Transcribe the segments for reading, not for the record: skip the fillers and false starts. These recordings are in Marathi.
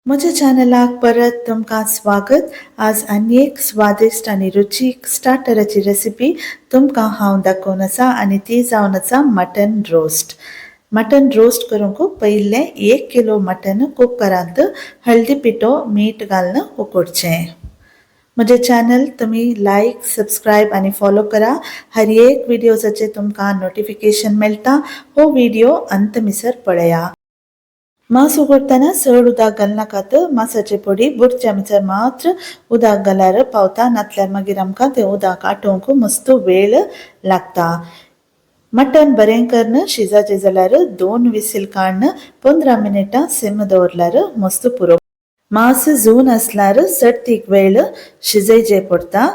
म्हज्या चॅनलाक परत तुमकां स्वागत। आज आनी एक स्वादिष्ट आनी रुचीक स्टार्टराची रेसिपी तुमकां हांव दाखोवन आसा आनी ती जावन आसा मटन रोस्ट। मटन रोस्ट करूंक पयलें 1 किलो मटन कुकरांत हळदी पिठो मीठ घालून उकडचें। म्हजे चॅनल तुम्ही लायक सबस्क्रायब आनी फॉलो करा। हर एक व्हिडिओजाचे तुमकां नोटिफिकेशन मेळटा। हो व्हिडिओ अंतमिसर पळया। मांस उकडटना चड उदक घालनाकात। मांसाची पोडी बुट चमचर मात्र उदक घाल्यार पावता, नातल्यार मागीर आमकां तें उदक आटोवंक मस्त वेळ लागता। मटन बरें करून शिजाचें जाल्यार 2 विसील काडून 15 मिनिटां सिम दवरल्यार मस्त पुरो। मांस जून आसल्यार चड वेळ शिजयचें पडटा।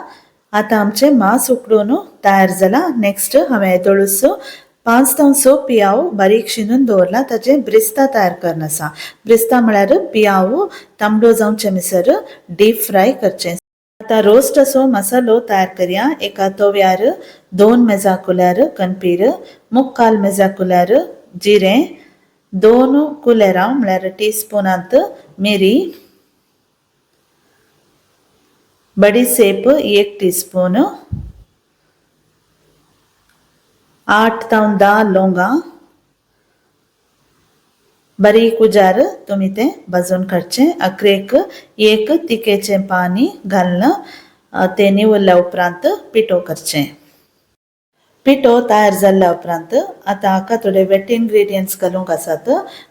आतां आमचें मांस उकडून तयार जालां। नेक्स्ट हांवें येदोळूस 5 ते 6 पियाव बारीक शिनून दवरला। ताजें ब्रिस्ता तयार करन आसा। ब्रिस्ता म्हळ्यार पियाव तांबडो जावचे मिसर डीप फ्राय करचें। आतां रोस्ट असो मसालो तयार करया। एका तव्यार 2 मेजा कुल्यार कणपीर, 3/4 मेजा कुल्यार जिरें, 2 कुलेरां म्हळ्यार टीस्पूनांत मिरी, बडीसेप 1 टीस्पून, 8 ते 10 लवंगां बारीक उजार तुमी तें भाजून काडचें। अक्रेक 1 तिकेचें पाणी घालून तें निवळ्ळ्या उपरांत पिठो करचें। पिठो तयार जाल्ल्या उपरांत आतां हाका थोडे वेट इन्ग्रेडियंट्स घालूंक आसात।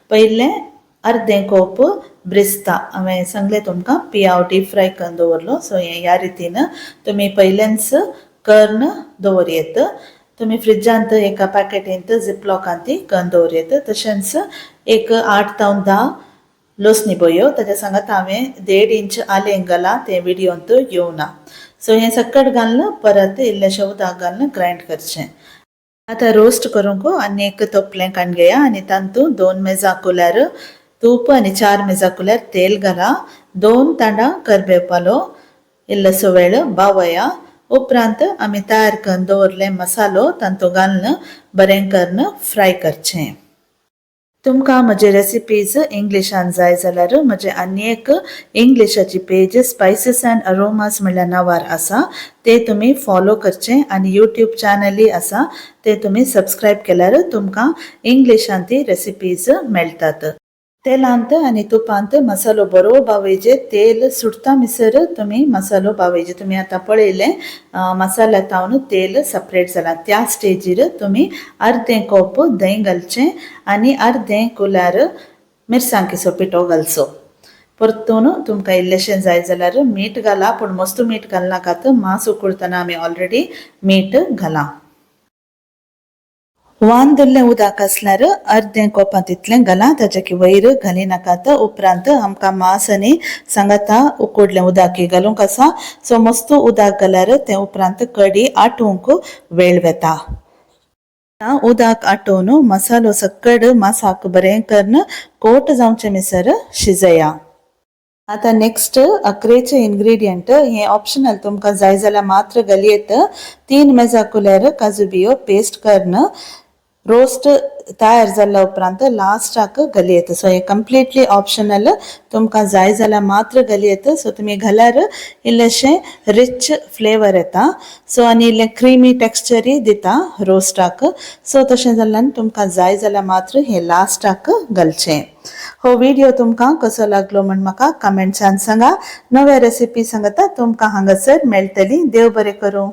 पयलें अर्दें कप ब्रिस्ता हांवें सांगलें तुमकां पियाव डीप फ्राय करून दवरलो। सो ह्या रितीन तुमी पयलेंच करून दवरयेत। तुमी फ्रिजांत एका पॅकेटींत झिपलॉकांत करून दवरयेत। तशेंच एक 8 ते 10 लसणी बयो, ताच्या सांगात हांवें 1.5 इंच आलें घाला, तें व्हिडिओंत येवना। सो हें सकट घालून परत इल्लेशें उदक घालून ग्राइंड करचें। आतां रोस्ट करूंक आनी एक तोपलें काडून घेया आनी तातूंत 2 मेजा कुल्यार तूप आनी 4 मेजा कुल्यार तेल घाला। 2 तांडां करबेपालो इल्लोसो वेळ बावया। उपरांत आमी तयार करून दवरलें मसालो तातूंत घालून बरें करून फ्राय करचें। तुमकां म्हजे रेसिपीज इंग्लिशान जाय जाल्यार म्हजे आनी एक इंग्लिशाची पेज स्पायसीस अँड अरोमास म्हणल्या नांवार आसा, ते तुमी फॉलो करचें। आनी यूट्यूब चॅनलय आसा, ते तुमी सबस्क्रायब केल्यार तुमकां इंग्लिशान ती रेसिपीज मेळटात। तेलांत आनी तुपांत मसालो बरो बावयचे। तेल सुट्टा मिसर तुमी मसालो बावयचे। तुमी आतां पळयलें मसाल्यातावन तेल सेपरेट जालां। त्या स्टेजीर तुमी अर्दें कप दही घालचें आनी अर्दें कुल्यार मिरसांगेचो पिठो घालचो। परतून तुमकां इल्लेशें जाय जाल्यार मीठ घाला, पूण मस्त मीठ घालनाकात। मांस उकडटना आमी ऑलरेडी मीठ घाला। वान दल्लें उदक आसल्यार अर्दें कपां तितलें घाला, ताच्या वयर घाली नाकात। उपरांत आमकां मांस आनी सांगाता उकडलें उदकय घालूंक आसा। सो मस्त उदक घाल्यार तें उपरांत कडी आटोवंक वेळ वेता। उदक आटोवन मसालो सकट मांसाक बरें करून कोट जावचे मिसर शिजया। आतां नेक्स्ट अकरेचें इन्ग्रेडियंट हें ऑप्शनल, तुमकां जाय जाल्यार मात्र घालयेत। 3 मेजा कुल्यार काजू बियो पेस्ट करून रोस्ट तयार जाल्ल्या उपरांत लास्टाक घालयेत। सो हें कंप्लीटली ऑप्शनल, तुमकां जाय जाल्यार मात्र घालयेत। सो तुमी घाल्यार इल्लेशें रिच फ्लेवर येता। सो आनी इल्लें क्रिमी टेक्स्चरय दिता रोस्टाक। सो तशें जाल्यार तुमकां जाय जाल्यार मात्र हें लास्टाक घालचें। हो व्हिडिओ तुमकां कसो लागलो म्हण म्हाका कमेंट्सान सांगा। नव्या रेसिपी सांगता तुमकां हांगासर मेळटली। देव बरें करूं।